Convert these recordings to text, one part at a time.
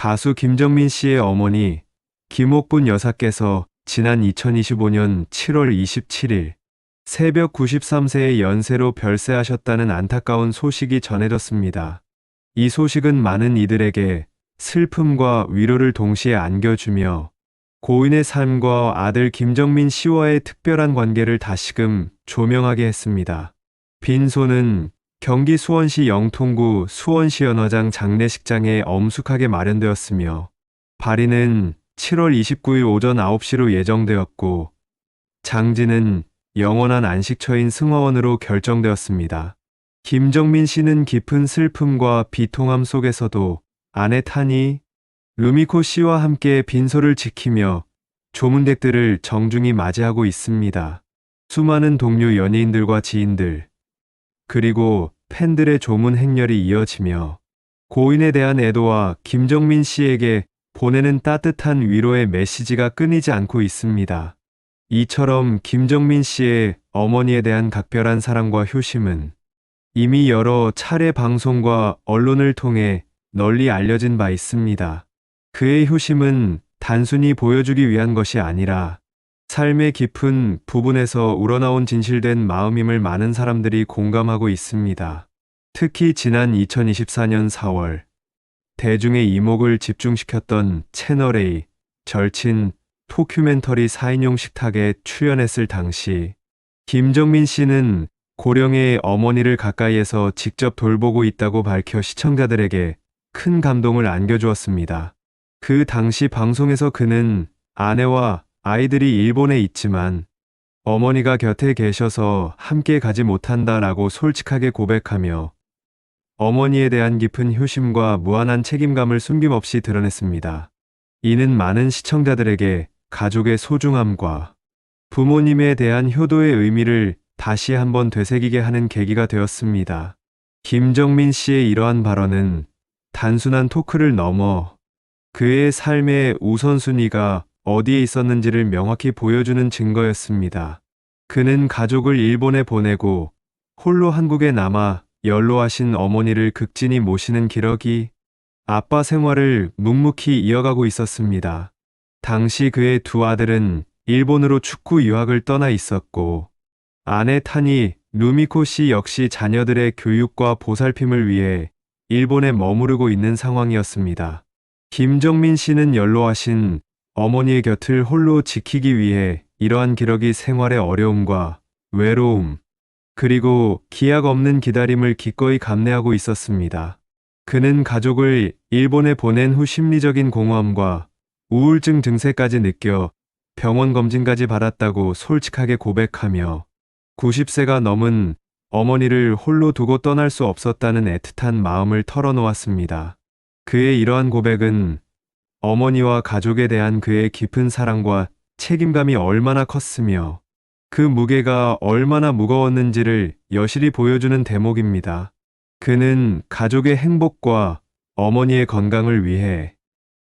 가수 김정민 씨의 어머니 김옥분 여사께서 지난 2025년 7월 27일 새벽 93세의 연세로 별세하셨다는 안타까운 소식이 전해졌습니다. 이 소식은 많은 이들에게 슬픔과 위로를 동시에 안겨주며 고인의 삶과 아들 김정민 씨와의 특별한 관계를 다시금 조명하게 했습니다. 빈소는 경기 수원시 영통구 수원시연화장 장례식장에 엄숙하게 마련되었으며 발인은 7월 29일 오전 9시로 예정되었고 장지는 영원한 안식처인 승화원으로 결정되었습니다. 김정민 씨는 깊은 슬픔과 비통함 속에서도 아내 타니 루미코 씨와 함께 빈소를 지키며 조문객들을 정중히 맞이하고 있습니다. 수많은 동료 연예인들과 지인들 그리고 팬들의 조문 행렬이 이어지며 고인에 대한 애도와 김정민 씨에게 보내는 따뜻한 위로의 메시지가 끊이지 않고 있습니다. 이처럼 김정민 씨의 어머니에 대한 각별한 사랑과 효심은 이미 여러 차례 방송과 언론을 통해 널리 알려진 바 있습니다. 그의 효심은 단순히 보여주기 위한 것이 아니라 삶의 깊은 부분에서 우러나온 진실된 마음임을 많은 사람들이 공감하고 있습니다. 특히 지난 2024년 4월 대중의 이목을 집중시켰던 채널A 절친 토큐멘터리 4인용 식탁에 출연했을 당시 김정민 씨는 고령의 어머니를 가까이에서 직접 돌보고 있다고 밝혀 시청자들에게 큰 감동을 안겨주었습니다. 그 당시 방송에서 그는 아내와 아이들이 일본에 있지만 어머니가 곁에 계셔서 함께 가지 못한다라고 솔직하게 고백하며 어머니에 대한 깊은 효심과 무한한 책임감을 숨김없이 드러냈습니다. 이는 많은 시청자들에게 가족의 소중함과 부모님에 대한 효도의 의미를 다시 한번 되새기게 하는 계기가 되었습니다. 김정민 씨의 이러한 발언은 단순한 토크를 넘어 그의 삶의 우선순위가 어디에 있었는지를 명확히 보여주는 증거였습니다. 그는 가족을 일본에 보내고 홀로 한국에 남아 연로하신 어머니를 극진히 모시는 기러기 아빠 생활을 묵묵히 이어가고 있었습니다. 당시 그의 두 아들은 일본으로 축구 유학을 떠나 있었고 아내 타니 루미코 씨 역시 자녀들의 교육과 보살핌을 위해 일본에 머무르고 있는 상황이었습니다. 김정민 씨는 연로하신 어머니의 곁을 홀로 지키기 위해 이러한 기러기 생활의 어려움과 외로움, 그리고 기약 없는 기다림을 기꺼이 감내하고 있었습니다. 그는 가족을 일본에 보낸 후 심리적인 공허함과 우울증 증세까지 느껴 병원 검진까지 받았다고 솔직하게 고백하며 90세가 넘은 어머니를 홀로 두고 떠날 수 없었다는 애틋한 마음을 털어놓았습니다. 그의 이러한 고백은 어머니와 가족에 대한 그의 깊은 사랑과 책임감이 얼마나 컸으며 그 무게가 얼마나 무거웠는지를 여실히 보여주는 대목입니다. 그는 가족의 행복과 어머니의 건강을 위해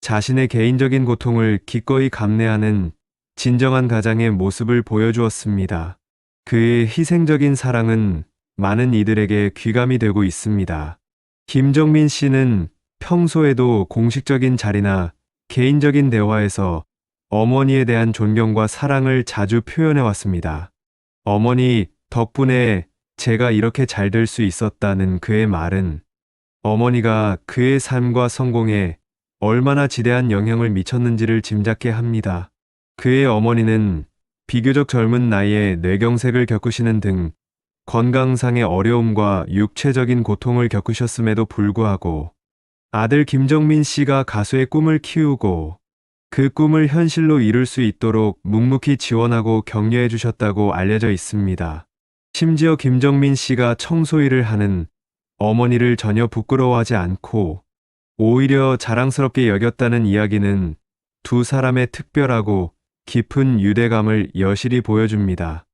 자신의 개인적인 고통을 기꺼이 감내하는 진정한 가장의 모습을 보여주었습니다. 그의 희생적인 사랑은 많은 이들에게 귀감이 되고 있습니다. 김정민 씨는 평소에도 공식적인 자리나 개인적인 대화에서 어머니에 대한 존경과 사랑을 자주 표현해 왔습니다. 어머니 덕분에 제가 이렇게 잘 될 수 있었다는 그의 말은 어머니가 그의 삶과 성공에 얼마나 지대한 영향을 미쳤는지를 짐작케 합니다. 그의 어머니는 비교적 젊은 나이에 뇌경색을 겪으시는 등 건강상의 어려움과 육체적인 고통을 겪으셨음에도 불구하고 아들 김정민 씨가 가수의 꿈을 키우고 그 꿈을 현실로 이룰 수 있도록 묵묵히 지원하고 격려해 주셨다고 알려져 있습니다. 심지어 김정민 씨가 청소일을 하는 어머니를 전혀 부끄러워하지 않고 오히려 자랑스럽게 여겼다는 이야기는 두 사람의 특별하고 깊은 유대감을 여실히 보여줍니다.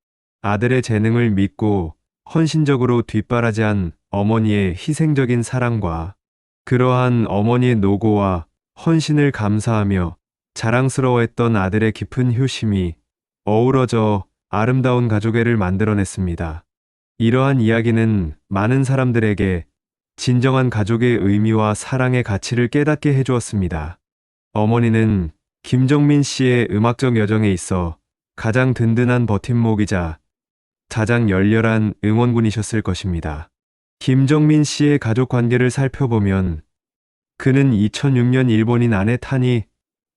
아들의 재능을 믿고 헌신적으로 뒷바라지한 어머니의 희생적인 사랑과 그러한 어머니의 노고와 헌신을 감사하며 자랑스러워했던 아들의 깊은 효심이 어우러져 아름다운 가족애를 만들어냈습니다. 이러한 이야기는 많은 사람들에게 진정한 가족의 의미와 사랑의 가치를 깨닫게 해주었습니다. 어머니는 김정민 씨의 음악적 여정에 있어 가장 든든한 버팀목이자 가장 열렬한 응원군이셨을 것입니다. 김정민 씨의 가족 관계를 살펴보면 그는 2006년 일본인 아내 타니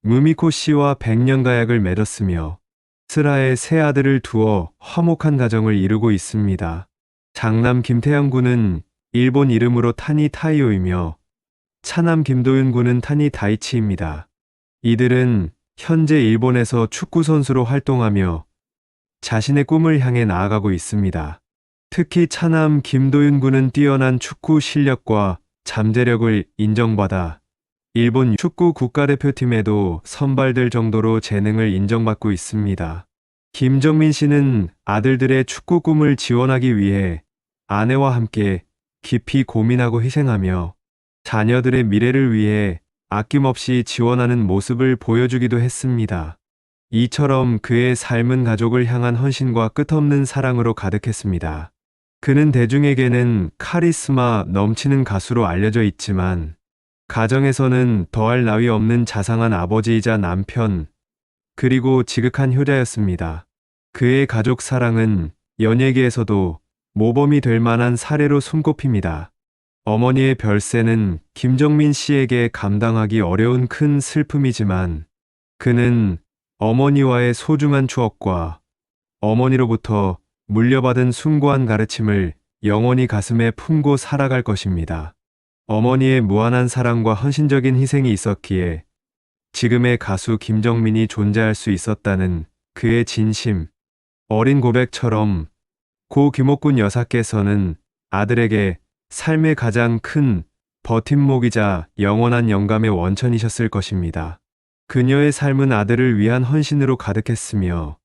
무미코 씨와 100년 가약을 맺었으며 슬하에 세 아들을 두어 화목한 가정을 이루고 있습니다. 장남 김태형 군은 일본 이름으로 타니 타이오이며 차남 김도윤 군은 타니 다이치입니다. 이들은 현재 일본에서 축구 선수로 활동하며 자신의 꿈을 향해 나아가고 있습니다. 특히 차남 김도윤 군은 뛰어난 축구 실력과 잠재력을 인정받아 일본 축구 국가대표팀에도 선발될 정도로 재능을 인정받고 있습니다. 김정민 씨는 아들들의 축구 꿈을 지원하기 위해 아내와 함께 깊이 고민하고 희생하며 자녀들의 미래를 위해 아낌없이 지원하는 모습을 보여주기도 했습니다. 이처럼 그의 삶은 가족을 향한 헌신과 끝없는 사랑으로 가득했습니다. 그는 대중에게는 카리스마 넘치는 가수로 알려져 있지만 가정에서는 더할 나위 없는 자상한 아버지이자 남편, 그리고 지극한 효자였습니다. 그의 가족 사랑은 연예계에서도 모범이 될 만한 사례로 손꼽힙니다. 어머니의 별세는 김정민 씨에게 감당하기 어려운 큰 슬픔이지만 그는 어머니와의 소중한 추억과 어머니로부터 물려받은 숭고한 가르침을 영원히 가슴에 품고 살아갈 것입니다. 어머니의 무한한 사랑과 헌신적인 희생이 있었기에 지금의 가수 김정민이 존재할 수 있었다는 그의 진심, 어린 고백처럼 고 김옥군 여사께서는 아들에게 삶의 가장 큰 버팀목이자 영원한 영감의 원천이셨을 것입니다. 그녀의 삶은 아들을 위한 헌신으로 가득했으며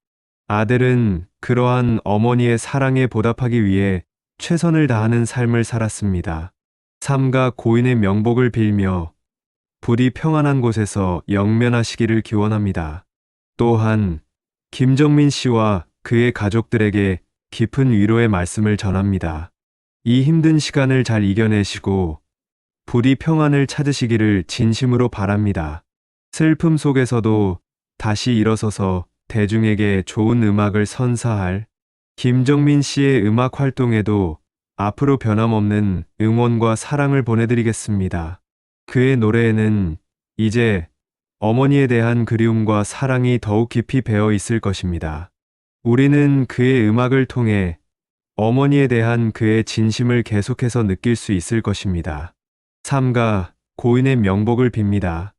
아들은 그러한 어머니의 사랑에 보답하기 위해 최선을 다하는 삶을 살았습니다. 삼가 고인의 명복을 빌며 부디 평안한 곳에서 영면하시기를 기원합니다. 또한 김정민 씨와 그의 가족들에게 깊은 위로의 말씀을 전합니다. 이 힘든 시간을 잘 이겨내시고 부디 평안을 찾으시기를 진심으로 바랍니다. 슬픔 속에서도 다시 일어서서 대중에게 좋은 음악을 선사할 김정민 씨의 음악 활동에도 앞으로 변함없는 응원과 사랑을 보내드리겠습니다. 그의 노래에는 이제 어머니에 대한 그리움과 사랑이 더욱 깊이 배어 있을 것입니다. 우리는 그의 음악을 통해 어머니에 대한 그의 진심을 계속해서 느낄 수 있을 것입니다. 삼가 고인의 명복을 빕니다.